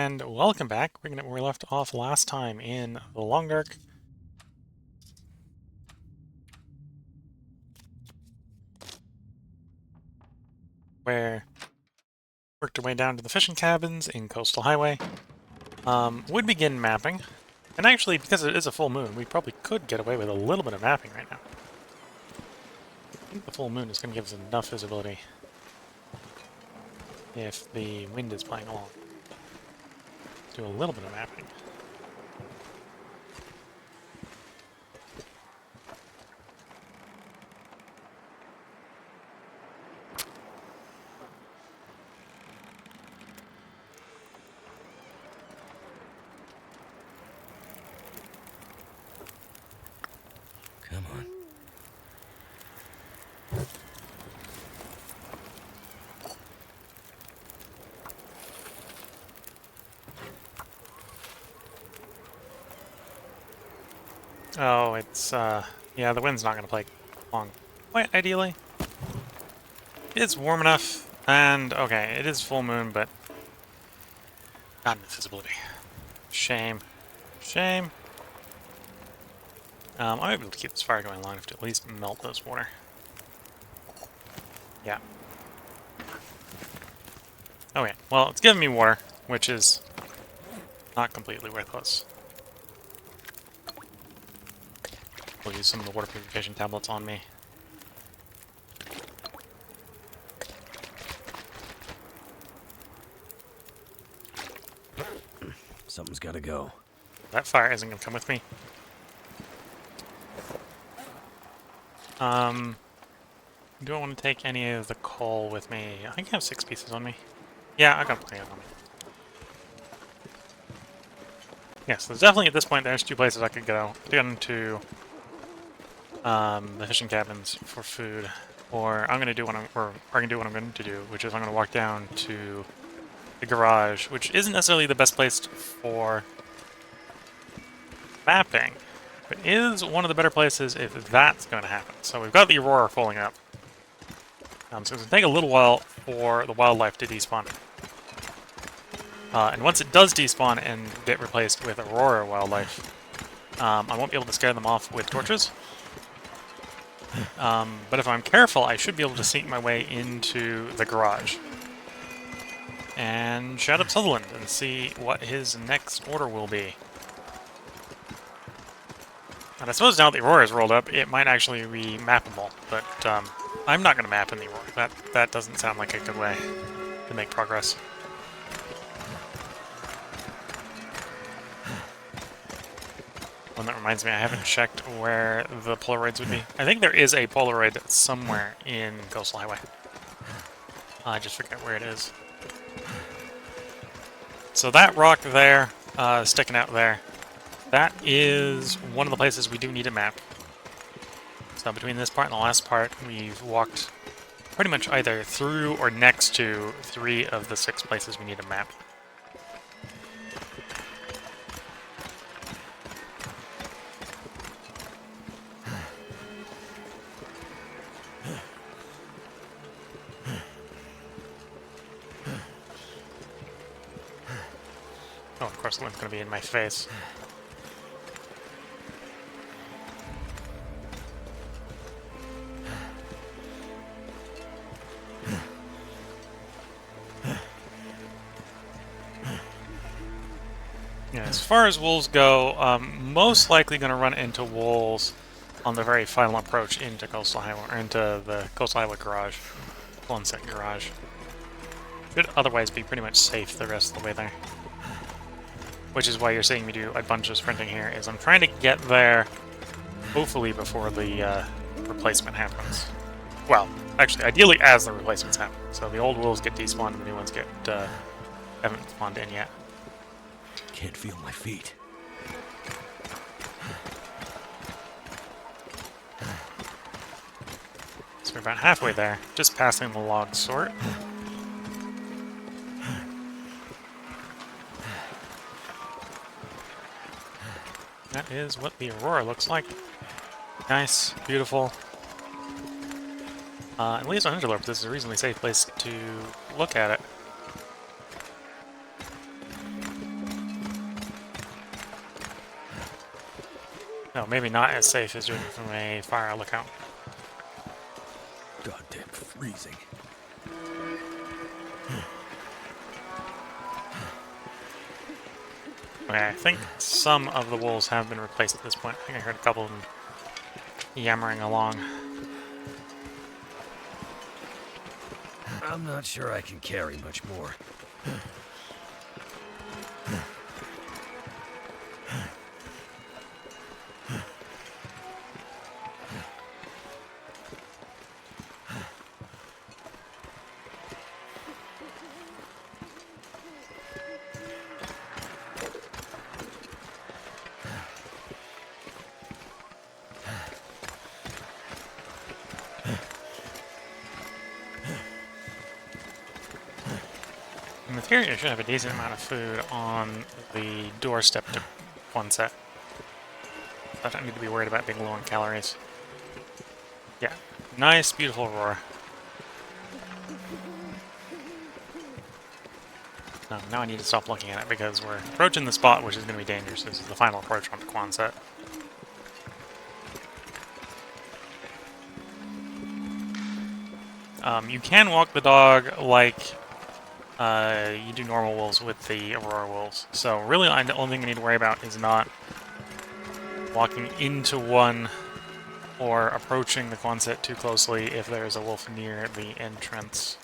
and welcome back. We're gonna where we left off last time in the Long Dark. Where we worked our way down to the fishing cabins in Coastal Highway. Would begin mapping. And actually, because it is a full moon, we probably could get away with a little bit of mapping right now. I think the full moon is going to give us enough visibility if the wind is playing along. Let's do a little bit of mapping. Come on. Oh, it's, yeah, the wind's not going to play long. Quite ideally. It's warm enough, and, okay, it is full moon, but not enough visibility. Shame. Shame. I might be able to keep this fire going long enough to at least melt this water. Yeah. Okay, well, it's giving me water, which is not completely worthless. We'll use some of the water purification tablets on me. Something's gotta go. That fire isn't going to come with me. Do I want to take any of the coal with me? I think I have 6 pieces on me. Yeah, I got plenty on me. Yes, there's definitely, at this point, there's 2 places I could go. Get into the fishing cabins for food, or I'm going to do what I'm going to do, which is I'm going to walk down to the garage, which isn't necessarily the best place for mapping, but is one of the better places if that's going to happen. So we've got the Aurora falling up. So it's going to take a little while for the wildlife to despawn. And once it does despawn and get replaced with Aurora wildlife, I won't be able to scare them off with torches. But if I'm careful, I should be able to sneak my way into the garage. And shout up Sutherland and see what his next order will be. And I suppose now that the Aurora is rolled up, it might actually be mappable, but I'm not going to map in the Aurora. That doesn't sound like a good way to make progress. One that reminds me, I haven't checked where the Polaroids would be. I think there is a Polaroid somewhere in Coastal Highway. I just forget where it is. So that rock there, sticking out there, that is one of the places we do need a map. So between this part and the last part, we've walked pretty much either through or next to 3 of the 6 places we need a map. Oh, of course the wind's going to be in my face. Yeah, as far as wolves go, most likely going to run into wolves on the very final approach into Coastal Highway, or into the Coastal Highway garage, Set garage. Should otherwise be pretty much safe the rest of the way there. Which is why you're seeing me do a bunch of sprinting here, is I'm trying to get there, hopefully before the replacement happens. Well, actually, ideally as the replacements happen. So the old wolves get despawned and the new ones get haven't spawned in yet. Can't feel my feet. So we're about halfway there, just passing the log sort. That is what the Aurora looks like. Nice, beautiful. At least on Interloper, this is a reasonably safe place to look at it. No, maybe not as safe as doing it from a fire lookout. Goddamn freezing. Okay, I think some of the wolves have been replaced at this point. I think I heard a couple of them yammering along. I'm not sure I can carry much more. In theory, I should have a decent amount of food on the doorstep to one set. I don't need to be worried about being low on calories. Yeah, nice, beautiful roar. Now I need to stop looking at it because we're approaching the spot which is going to be dangerous. This is the final approach on the Quonset. You can walk the dog like you do normal wolves with the Aurora wolves. So really the only thing we need to worry about is not walking into one or approaching the Quonset too closely if there's a wolf near the entrance.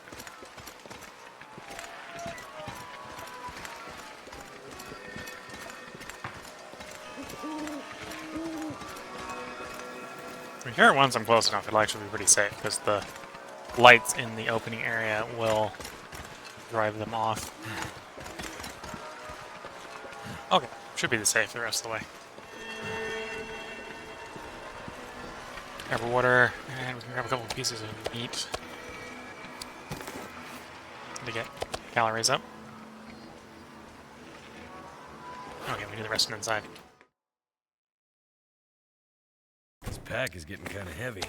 I hear it once I'm close enough, it'll actually be pretty safe, because the lights in the opening area will drive them off. Okay, should be the safe the rest of the way. Grab water, and we can grab a couple of pieces of meat to get calories up. Okay, we do the rest inside. This pack is getting kind of heavy.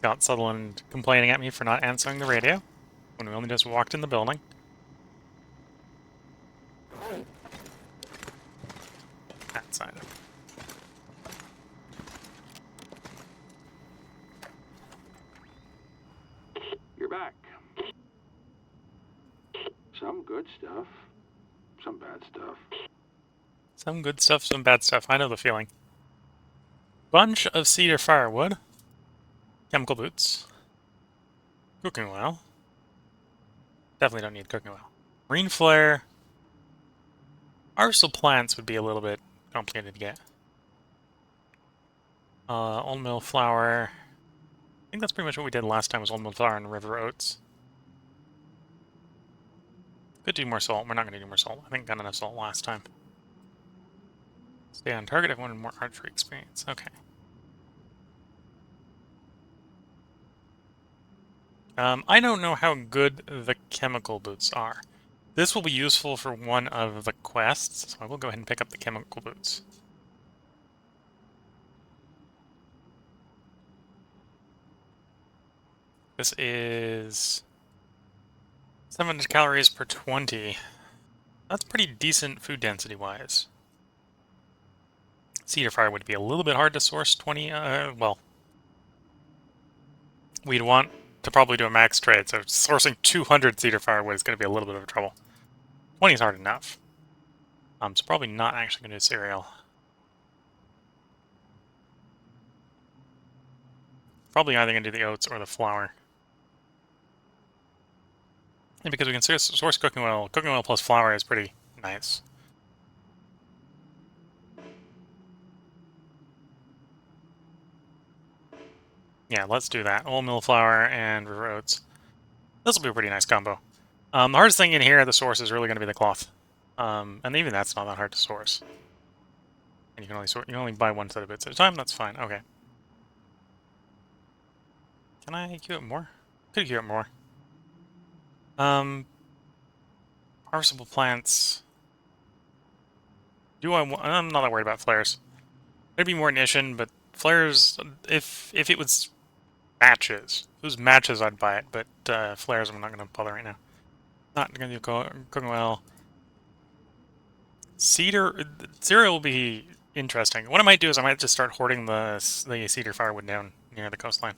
Got Sutherland complaining at me for not answering the radio when we only just walked in the building. That side. You're back. Some good stuff, some bad stuff. Some good stuff, some bad stuff. I know the feeling. Bunch of cedar firewood. Chemical boots. Cooking oil. Definitely don't need cooking oil. Marine flare. Arsal plants would be a little bit complicated to get. Old mill flour. I think that's pretty much what we did last time was old mill flour and river oats. Could do more salt. We're not going to do more salt. I think got enough salt last time. Stay on target if I wanted more archery experience. Okay. I don't know how good the chemical boots are. This will be useful for one of the quests, so I will go ahead and pick up the chemical boots. This is 700 calories per 20. That's pretty decent food density-wise. Cedar fire would be a little bit hard to source 20, well, we'd want to probably do a max trade, so sourcing 200 cedar firewood is going to be a little bit of trouble. 20 is hard enough. So probably not actually going to do cereal. Probably either going to do the oats or the flour. And because we can source cooking oil plus flour is pretty nice. Yeah, let's do that. Old mill flour and river oats. This will be a pretty nice combo. The hardest thing in here, the source, is really going to be the cloth. And even that's not that hard to source. And you can only buy one set of bits at a time. That's fine. Okay. Can I queue up more? Could queue up more. Harvestable plants. I'm not that worried about flares. There'd be more ignition, but flares, if it was matches. If it was matches, I'd buy it, but flares I'm not going to bother right now. Not going to do cooking oil. Cedar... Cereal will be interesting. What I might do is I might just start hoarding the cedar firewood down near the coastline.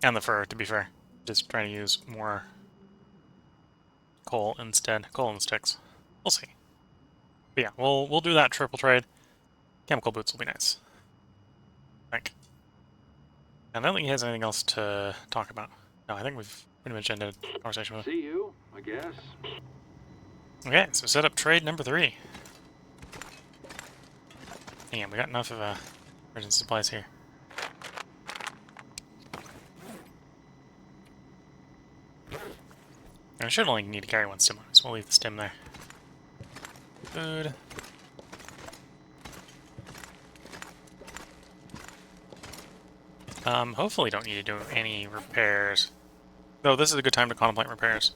And the fir, to be fair. Just trying to use more coal instead. Coal and sticks. We'll see. But yeah, we'll do that triple trade. Chemical boots will be nice. I think. And I don't think he has anything else to talk about. No, I think we've pretty much ended the conversation with him. See you, I guess. Okay, so set up trade number 3. Damn, we got enough of emergency supplies here. I should only need to carry one stim, so we'll leave the stim there. Food. Hopefully don't need to do any repairs. Though this is a good time to contemplate repairs.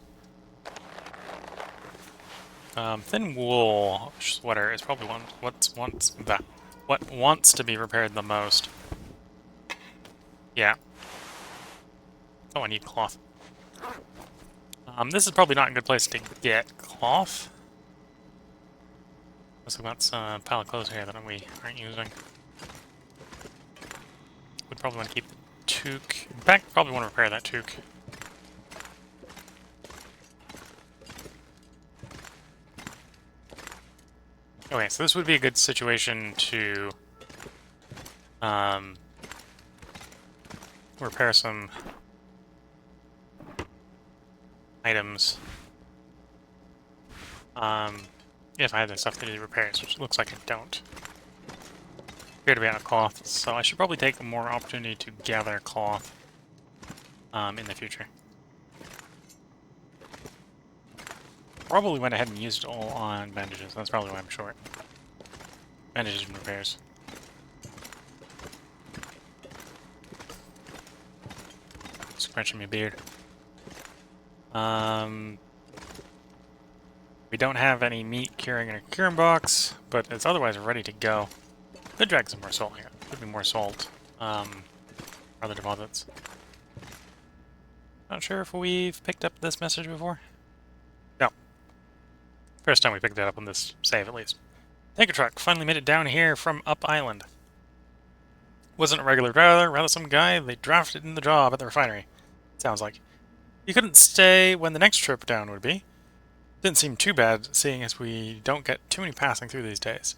Thin wool sweater is probably what wants to be repaired the most. Yeah. Oh, I need cloth. This is probably not a good place to get cloth. Looks like that's a pile of clothes here that we aren't using. Would probably want to keep the toque. In fact, probably want to repair that toque. Okay, so this would be a good situation to repair some items. If I had the stuff that needed repairs, which looks like I don't. Appear to be out of cloth, so I should probably take more opportunity to gather cloth in the future. Probably went ahead and used it all on bandages. That's probably why I'm short. Bandages and repairs. Scratching my beard. We don't have any meat curing in a curing box, but it's otherwise ready to go. Could drag some more salt here. Could be more salt. Other deposits. Not sure if we've picked up this message before. No. First time we picked it up on this save, at least. Tanker truck finally made it down here from Up Island. Wasn't a regular driver, rather some guy they drafted in the job at the refinery. Sounds like. He couldn't stay when the next trip down would be. Didn't seem too bad, seeing as we don't get too many passing through these days.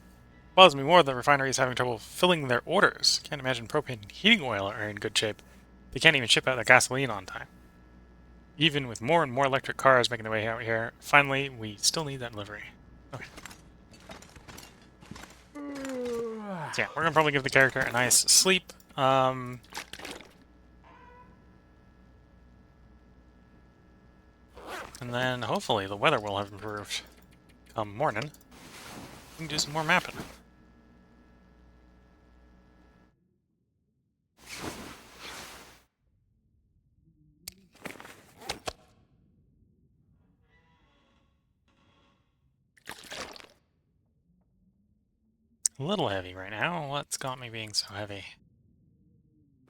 Bothers me more that the refinery is having trouble filling their orders. Can't imagine propane and heating oil are in good shape. They can't even ship out their gasoline on time. Even with more and more electric cars making their way out here, finally, we still need that delivery. Okay. So yeah, we're gonna probably give the character a nice sleep. And then hopefully the weather will have improved come morning. We can do some more mapping. A little heavy right now. What's got me being so heavy?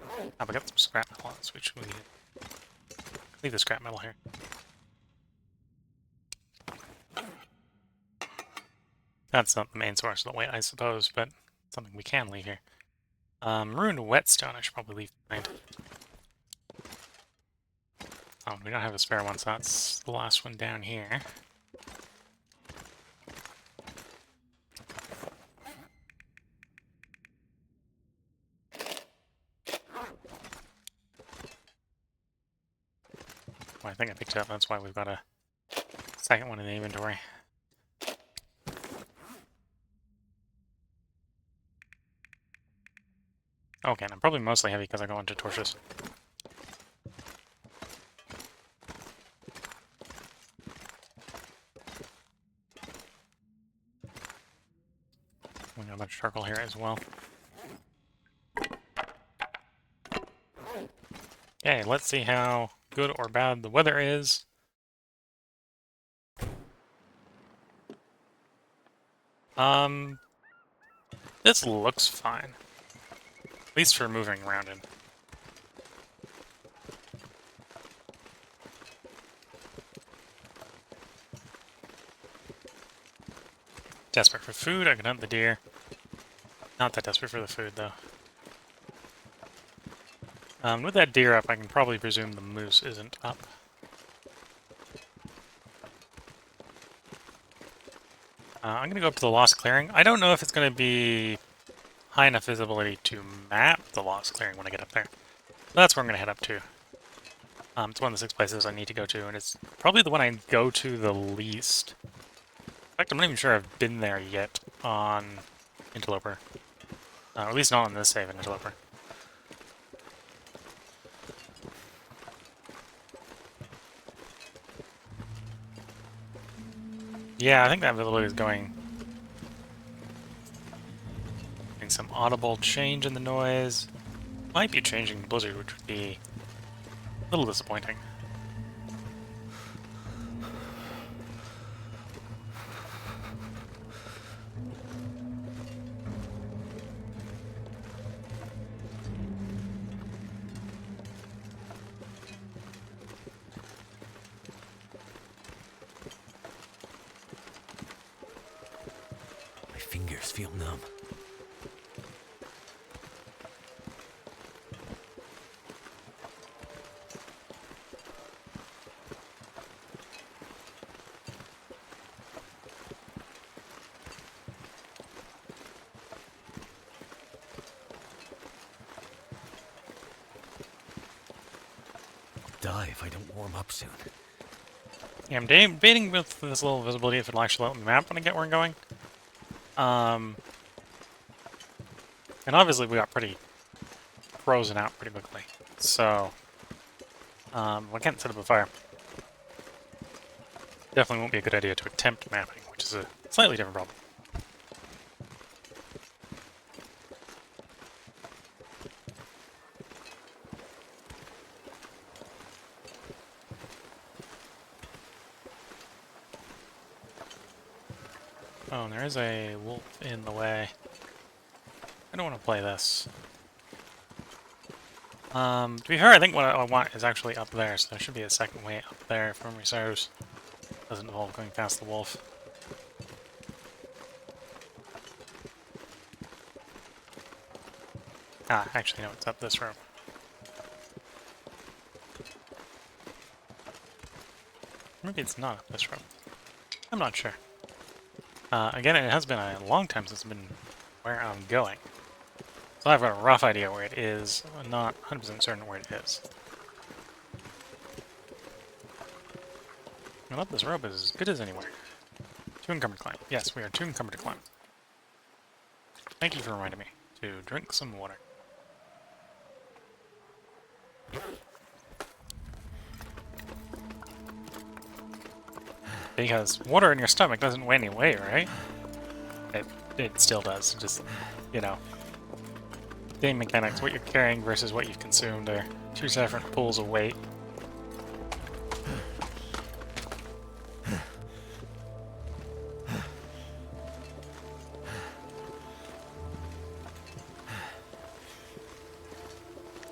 Oh, we got some scrap metal on this, which we leave the scrap metal here. That's not the main source of the weight, I suppose, but something we can leave here. Ruined whetstone I should probably leave behind. Oh, we don't have a spare one, so that's the last one down here. Well, I think I picked it up, that's why we've got a second one in the inventory. Okay, and I'm probably mostly heavy because I go into torches. We got a bunch of charcoal here as well. Okay, let's see how good or bad the weather is. This looks fine. At least for moving around in. Desperate for food, I can hunt the deer. Not that desperate for the food, though. With that deer up, I can probably presume the moose isn't up. I'm going to go up to the Lost Clearing. I don't know if it's going to be high enough visibility to map the Lost Clearing when I get up there. But that's where I'm going to head up to. It's one of the 6 places I need to go to, and it's probably the one I go to the least. In fact, I'm not even sure I've been there yet on Interloper. Or at least not on this save in Interloper. Yeah, I think that visibility is going some audible change in the noise. Might be changing Blizzard, which would be a little disappointing. My fingers feel numb. Die if I don't warm up soon. Yeah, I'm debating with this little visibility if it'll actually let me map when I get where I'm going. And obviously we got pretty frozen out pretty quickly. So, I can't set up a fire. Definitely won't be a good idea to attempt mapping, which is a slightly different problem. Oh, and there is a wolf in the way. I don't want to play this. To be fair, I think what I want is actually up there, so there should be a second way up there if memory serves. Doesn't involve going past the wolf. Ah, actually no, it's up this road. Maybe it's not up this road. I'm not sure. Again, it has been a long time since I've been where I'm going. So I've got a rough idea where it is, not 100% certain where it is. And up this rope is as good as anywhere. Too encumbered to climb. Yes, we are too encumbered to climb. Thank you for reminding me to drink some water. Because water in your stomach doesn't weigh any weight, right? It still does. Just, you know. Game mechanics, what you're carrying versus what you've consumed are 2 different pools of weight.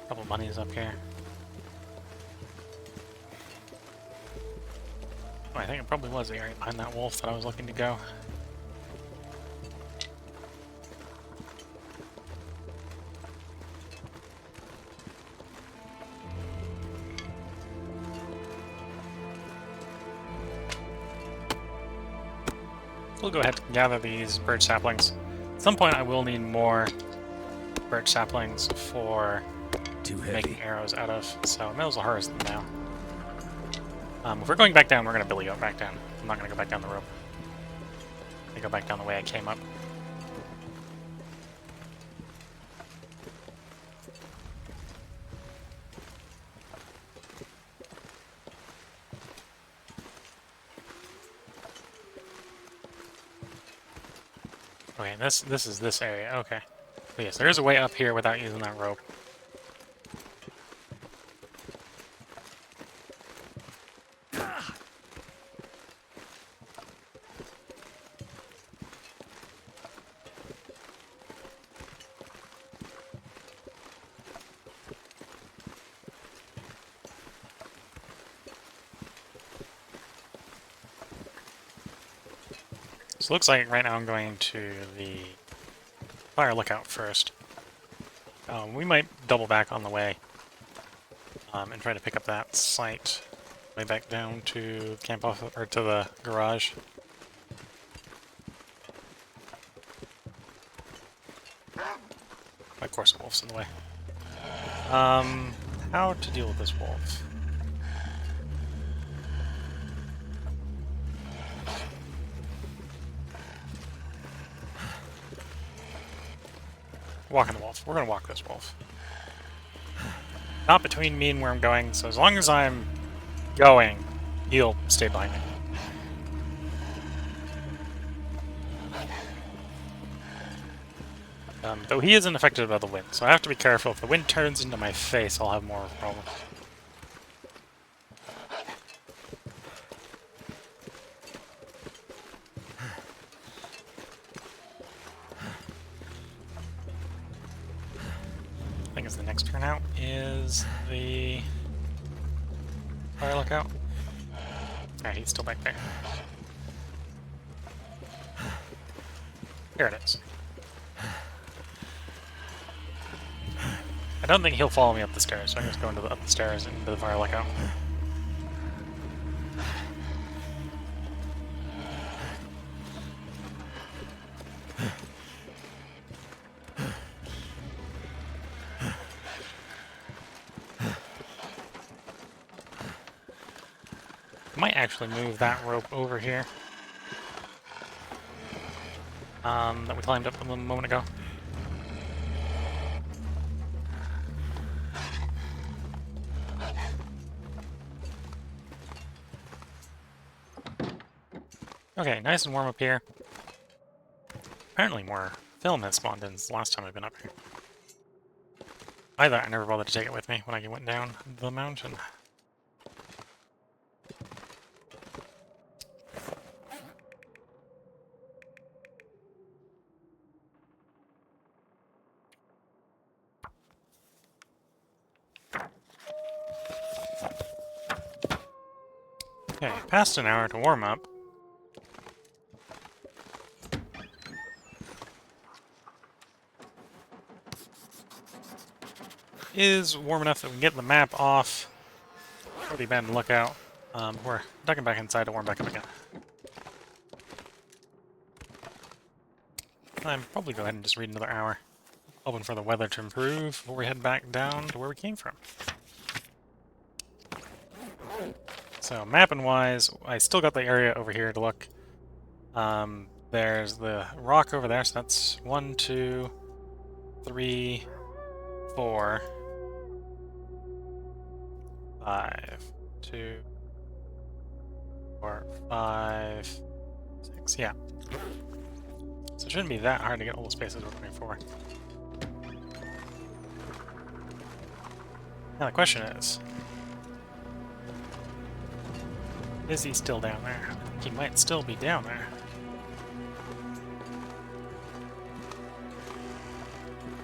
Couple bunnies up here. Oh, I think it probably was the area behind that wolf that I was looking to go. We'll go ahead and gather these birch saplings. At some point I will need more birch saplings for making arrows out of, so I may as well harvest them now. If we're going back down, we're going to billy goat back down. I'm not going to go back down the rope. I go back down the way I came up. Okay, this is this area. Okay. But yes, there is a way up here without using that rope. So it looks like right now I'm going to the fire lookout first. We might double back on the way and try to pick up that site way back down to camp off or to the garage. Of course, the wolf's in the way. How to deal with this wolf? Walking the wolf. We're gonna walk this wolf. Not between me and where I'm going, so as long as I'm going, he'll stay behind me. Though he isn't affected by the wind, so I have to be careful. If the wind turns into my face, I'll have more of a problem. I think the next turnout is the fire lookout. Alright, he's still back there. Here it is. I don't think he'll follow me up the stairs, so I'm just going up the stairs and into the fire lookout. I might actually move that rope over here that we climbed up a moment ago. Okay, nice and warm up here. Apparently more film has spawned in since the last time I've been up here. I never bothered to take it with me when I went down the mountain. Okay, past an hour to warm up. Is warm enough that we can get the map off for the abandoned lookout. We're ducking back inside to warm back up again. I'm probably go ahead and just read another hour. Hoping for the weather to improve before we head back down to where we came from. So, mapping-wise, I still got the area over here to look. There's the rock over there, so that's 1, 2, 3, 4, 5, 2, 4, 5, 6, yeah. So it shouldn't be that hard to get all the spaces we're looking for. Now the question is he still down there? I think he might still be down there.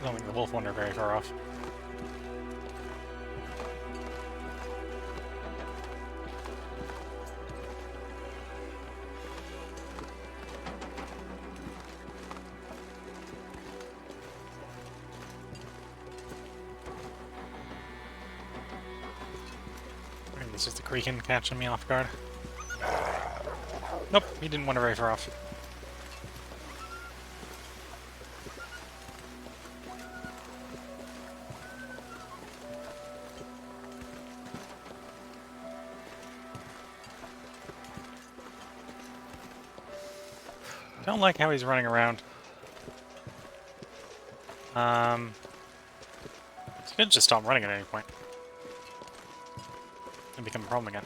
I don't think the wolf wander very far off. Maybe this is the creaking catching me off guard. Nope, he didn't wander very far off. Don't like how he's running around. He could just stop running at any point and become a problem again.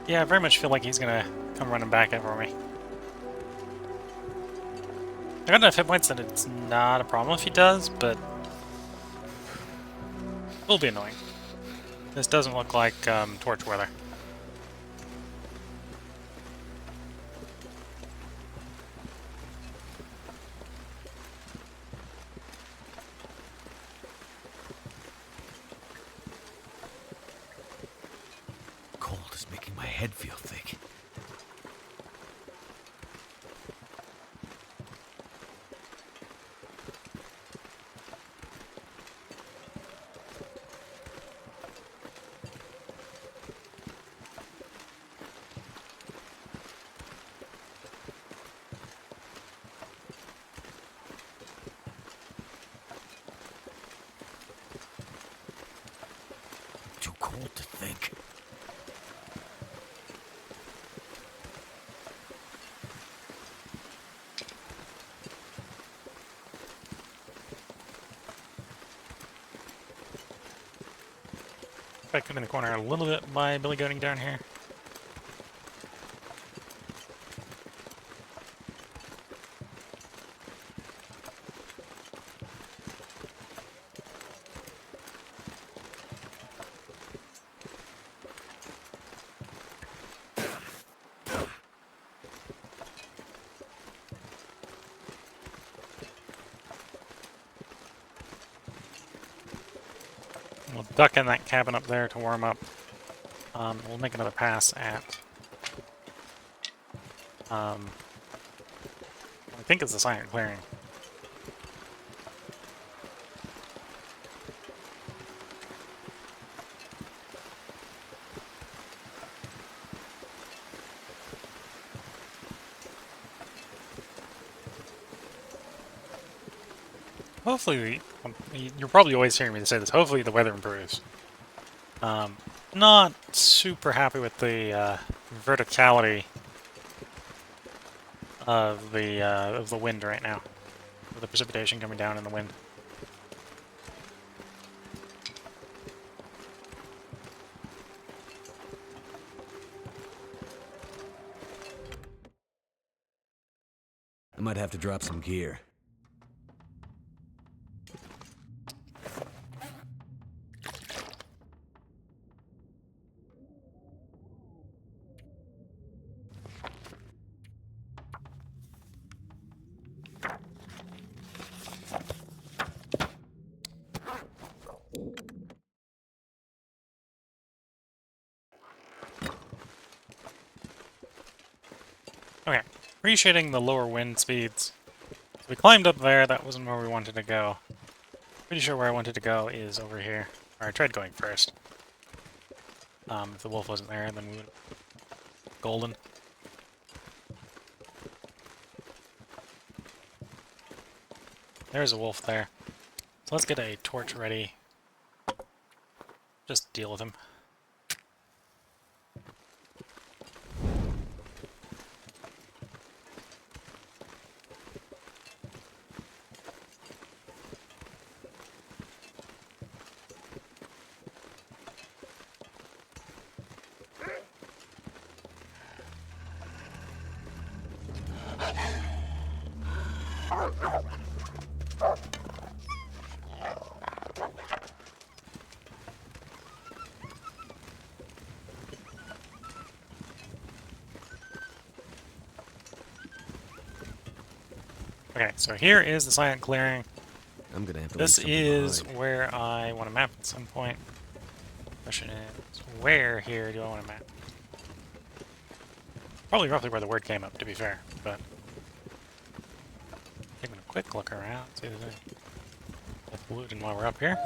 Yeah, I very much feel like he's gonna come running back in for me. I got enough hit points that it's not a problem if he does, but it will be annoying. This doesn't look like torch weather. head feel thick. Too cold to think. Back in the corner a little bit by Billy Goating down here. We'll duck in that cabin up there to warm up. We'll make another pass at... I think it's the Silent Clearing. Hopefully, you're probably always hearing me say this, hopefully the weather improves. Not super happy with the verticality of the wind right now. With the precipitation coming down in the wind. I might have to drop some gear. Okay, appreciating the lower wind speeds. So we climbed up there, that wasn't where we wanted to go. Pretty sure where I wanted to go is over here. Or I tried going first. If the wolf wasn't there, then we would have golden. There's a wolf there. So let's get a torch ready. Just deal with him. Okay, so here is the Silent Clearing. I'm gonna have to This leave something is behind. where I want to map at some point. Question is, where here do I want to map? Probably roughly where the word came up, to be fair, but... taking a quick look around, see if there's any looting while we're up here.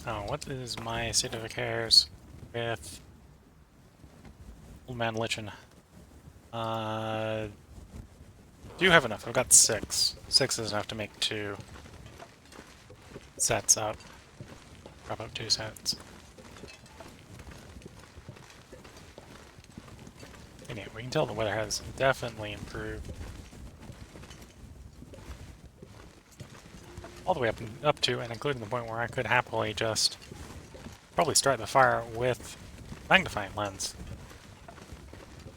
Oh, what is my state of affairs with Old Man Lichen? Do you have enough? I've got 6. 6 is enough to make 2 sets up. Drop up 2 sets. Anyway, we can tell the weather has definitely improved. All the way up to and including the point where I could happily just probably start the fire with magnifying lens.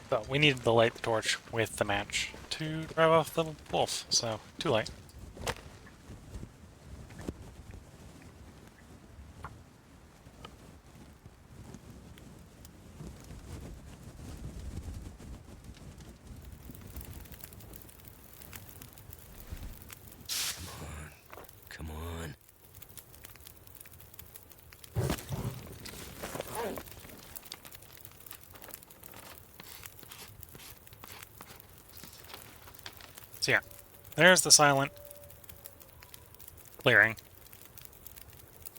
But we needed to light the torch with the match to drive off the wolf, so too late. Come on. So yeah, there's the silent clearing.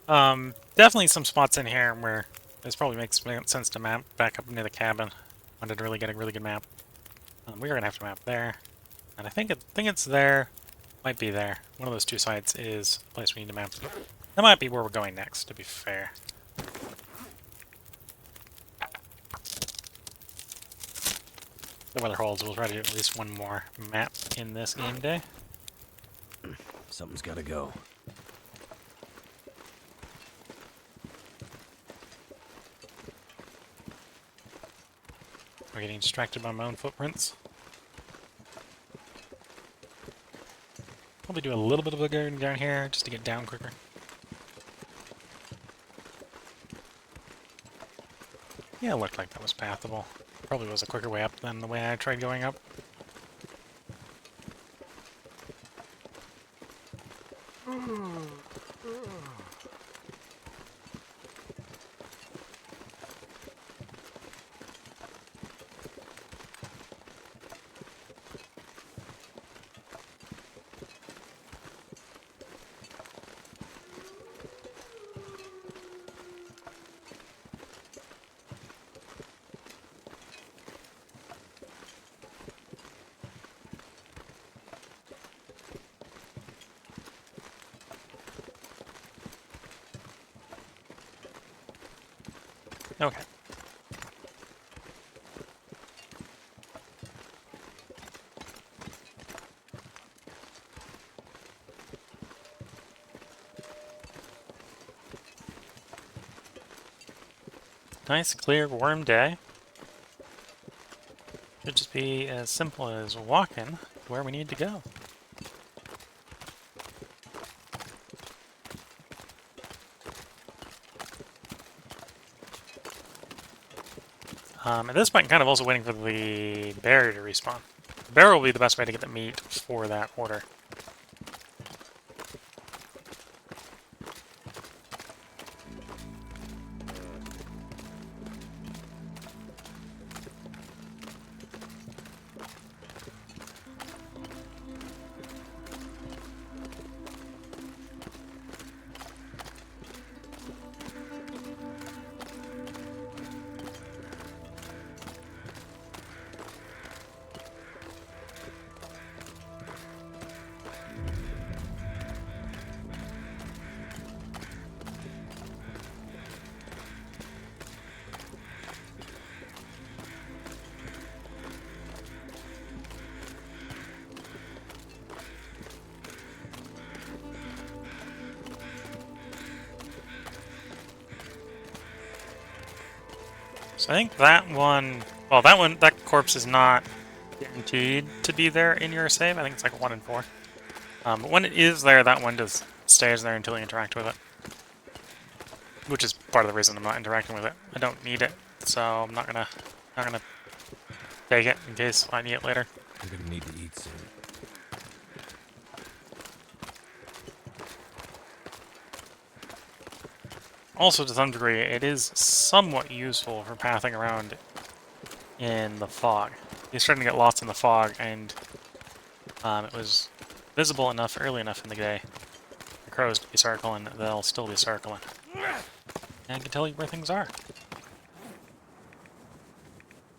Definitely some spots in here where this probably makes sense to map back up near the cabin. Wanted to really get a really good map. We're gonna have to map there, and I think it's there. Might be there. One of those two sites is the place we need to map. That might be where we're going next, to be fair. The weather holds. We'll try to do at least one more map in this game day. Something's gotta go. We're getting distracted by my own footprints. Probably do a little bit of a going down here just to get down quicker. Yeah, it looked like that was pathable. Probably was a quicker way up than the way I tried going up. Okay. Nice, clear, warm day. Should just be as simple as walking where we need to go. At this point, I'm kind of also waiting for the bear to respawn. The bear will be the best way to get the meat for that order. So I think that one... Well, that corpse is not guaranteed to be there in your save. I think it's like 1 in 4. But when it is there, that one just stays there until you interact with it. Which is part of the reason I'm not interacting with it. I don't need it, so I'm not gonna take it in case I need it later. I'm gonna need to eat soon. Also, to some degree, it is somewhat useful for pathing around in the fog. You're starting to get lost in the fog, and it was visible enough early enough in the day for crows to be circling, they'll still be circling. And I can tell you where things are.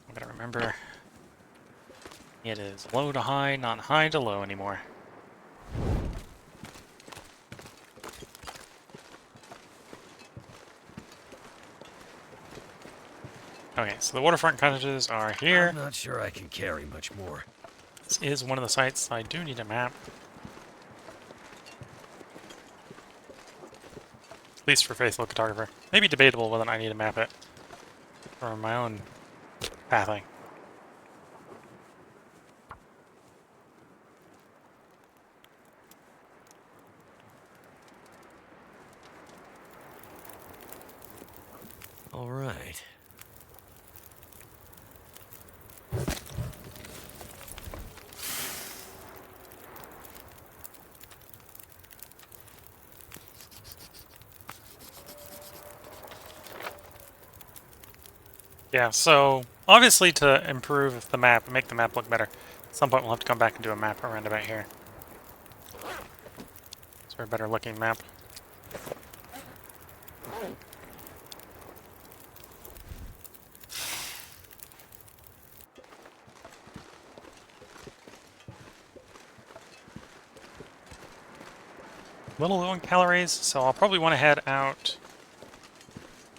I'm gonna remember it is low to high, not high to low anymore. Okay, so the waterfront cottages are here. I'm not sure I can carry much more. This is one of the sites I do need a map. At least for faithful cartographer. Maybe debatable whether I need to map it for my own pathing. All right. Yeah, so obviously to improve the map and make the map look better, at some point we'll have to come back and do a map around about here. So a better looking map. Little low on calories, so I'll probably want to head out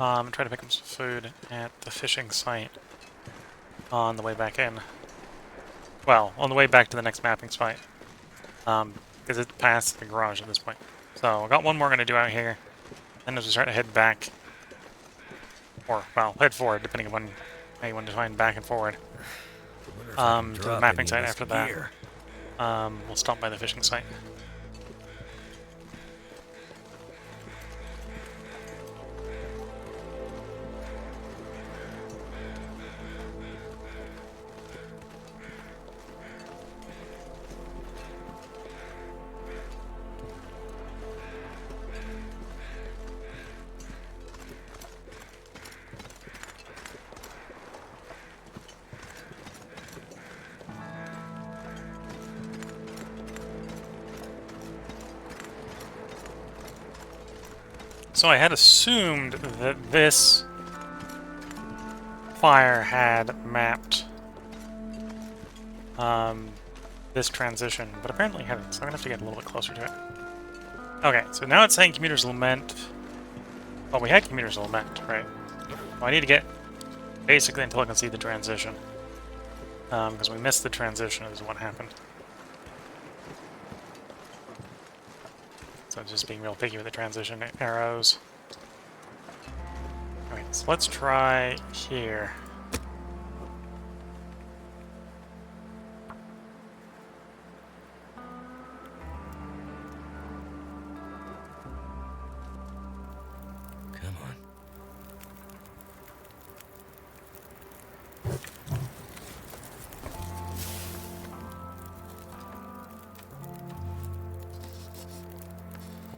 and try to pick up some food at the fishing site on the way back in. Well, on the way back to the next mapping spot, because it's past the garage at this point. So I got one more going to do out here, then as we start to head back, or, well, head forward, depending on how you want to define back and forward, to the mapping site after that. We'll stop by the fishing site. So I had assumed that this fire had mapped this transition, but apparently it hadn't, so I'm gonna have to get a little bit closer to it. Okay, so now it's saying Commuter's Lament. Well, we had Commuter's Lament, right? Well, I need to get basically until I can see the transition. Because we missed the transition is what happened. So just being real picky with the transition arrows. Alright, so let's try here. Come on.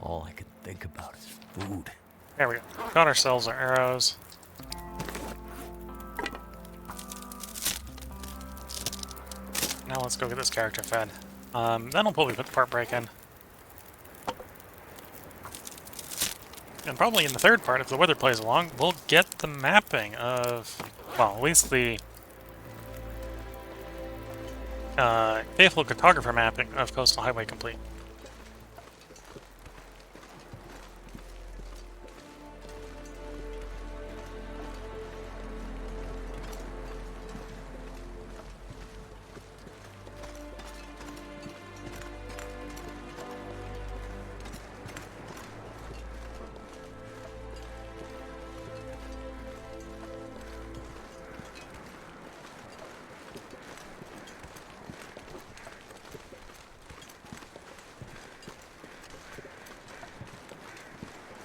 All I could think about is food. There we go. Got ourselves our arrows. Now let's go get this character fed. Then I'll probably put the part break in. And probably in the third part, if the weather plays along, we'll get the mapping of, well, at least the faithful cartographer mapping of Coastal Highway complete.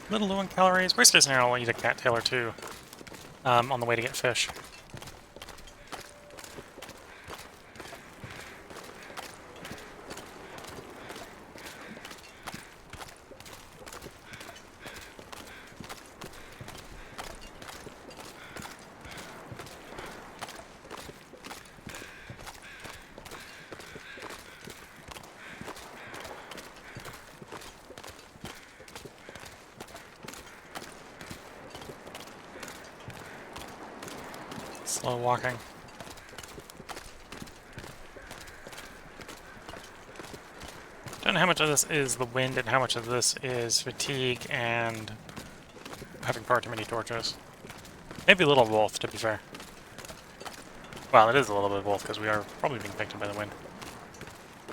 Little low on calories. Worst case scenario, I'll eat a cattail or two on the way to get fish. Slow walking. Don't know how much of this is the wind and how much of this is fatigue and having far too many torches. Maybe a little of both, to be fair. Well, it is a little bit of both, because we are probably being picked up by the wind.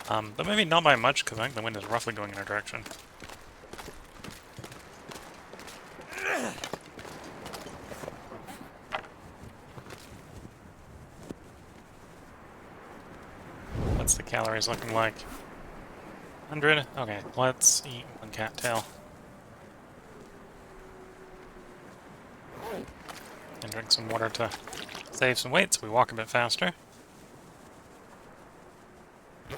But maybe not by much, because I think the wind is roughly going in our direction. What's the calories looking like? 100? Okay, let's eat one cattail. And drink some water to save some weight so we walk a bit faster. I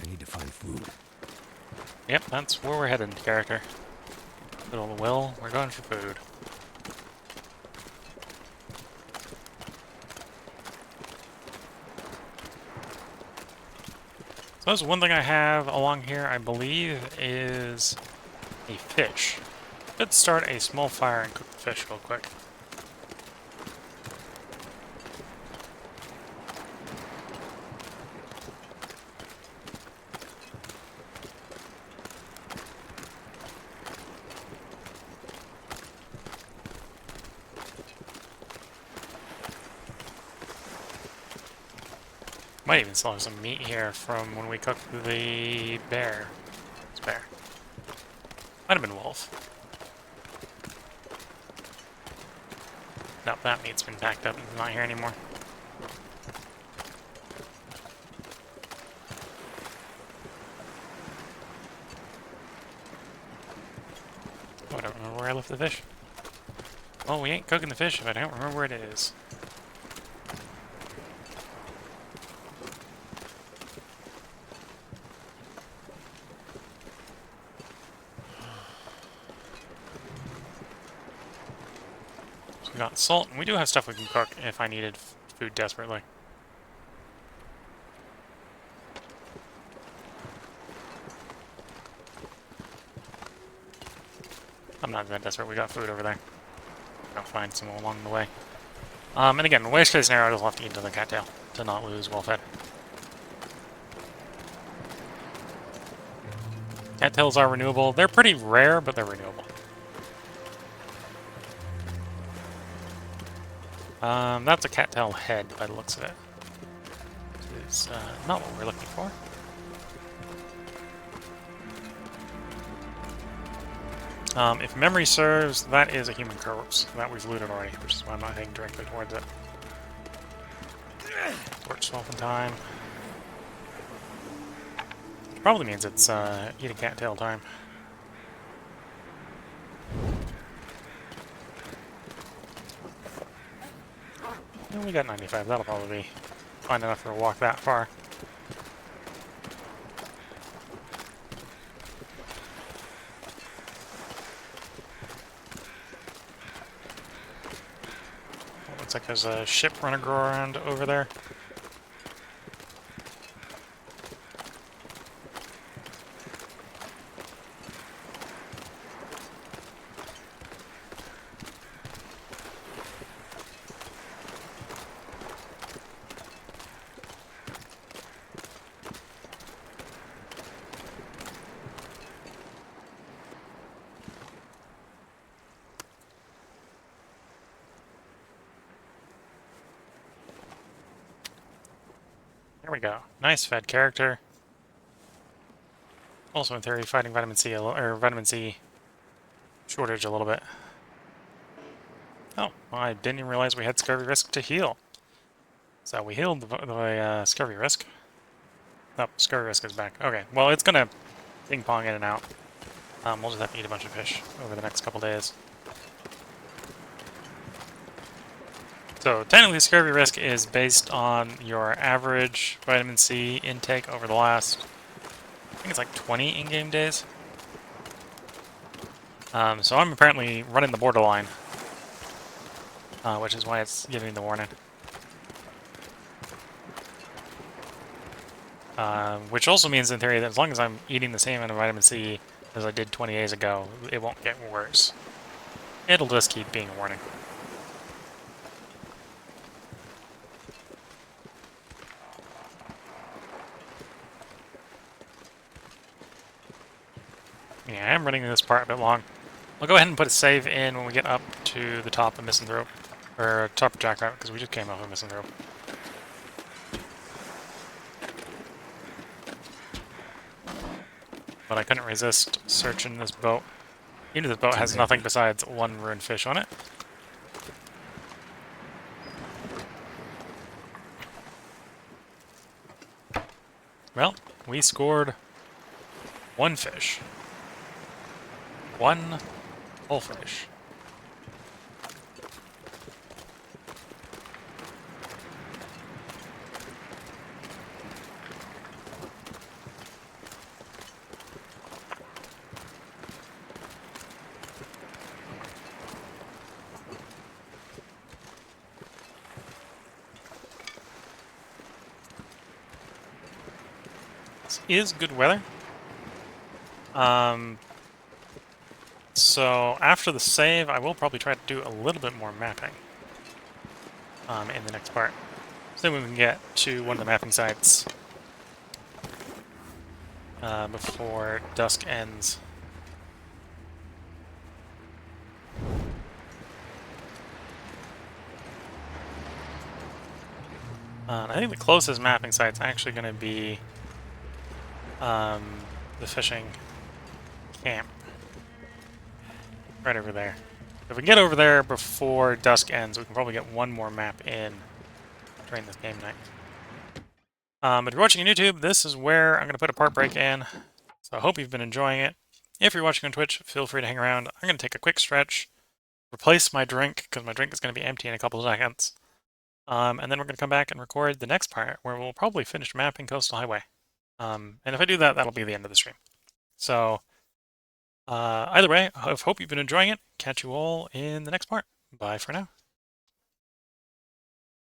need to find food. Yep, that's where we're headed, character. Little Will, we're going for food. So that's one thing I have along here, I believe, is a fish. Let's start a small fire and cook the fish real quick. Might even still have some meat here from when we cooked the bear. It's bear. Might have been wolf. No, that meat's been packed up and not here anymore. Oh, I don't remember where I left the fish. Well, we ain't cooking the fish if I don't remember where it is. So we got salt, and we do have stuff we can cook if I needed food desperately. I'm not that desperate, we got food over there. I'll find some along the way. And again, the worst case scenario, I'll have to eat to the cattail to not lose well fed. Cattails are renewable. They're pretty rare, but they're renewable. That's a cattail head by the looks of it. Which is not what we're looking for. If memory serves, that is a human corpse that we've looted already, which is why I'm not heading directly towards it. Torch swapping time. Probably means it's eating cattail time. We only got 95, that'll probably be fine enough for a walk that far. Looks like there's a ship running around over there. There we go. Nice fed character. Also, in theory, fighting vitamin C or vitamin C shortage a little bit. Oh, well, I didn't even realize we had scurvy risk to heal. So we healed the scurvy risk. Oh, scurvy risk is back. Okay, well, it's gonna ping pong in and out. We'll just have to eat a bunch of fish over the next couple days. So technically, scurvy risk is based on your average vitamin C intake over the last, I think it's like 20 in-game days. So I'm apparently running the borderline, which is why it's giving me the warning. Which also means, in theory, that as long as I'm eating the same amount of vitamin C as I did 20 days ago, it won't get worse. It'll just keep being a warning. Yeah, I am running this part a bit long. I'll go ahead and put a save in when we get up to the top of Misanthrope, or top of Jackrabbit, because we just came off of Misanthrope. But I couldn't resist searching this boat. Even if the boat has nothing besides one ruined fish on it. Well, we scored one fish. One whole fish. This is good weather. So after the save, I will probably try to do a little bit more mapping in the next part. So we can get to one of the mapping sites before dusk ends. I think the closest mapping site's actually going to be the fishing camp. Right over there. If we can get over there before dusk ends, we can probably get one more map in during this game night. But if you're watching on YouTube, this is where I'm going to put a part break in. So I hope you've been enjoying it. If you're watching on Twitch, feel free to hang around. I'm going to take a quick stretch, replace my drink, because my drink is going to be empty in a couple of seconds. And then we're going to come back and record the next part, where we'll probably finish mapping Coastal Highway. And if I do that, that'll be the end of the stream. So, either way, I hope you've been enjoying it. Catch you all in the next part. Bye for now.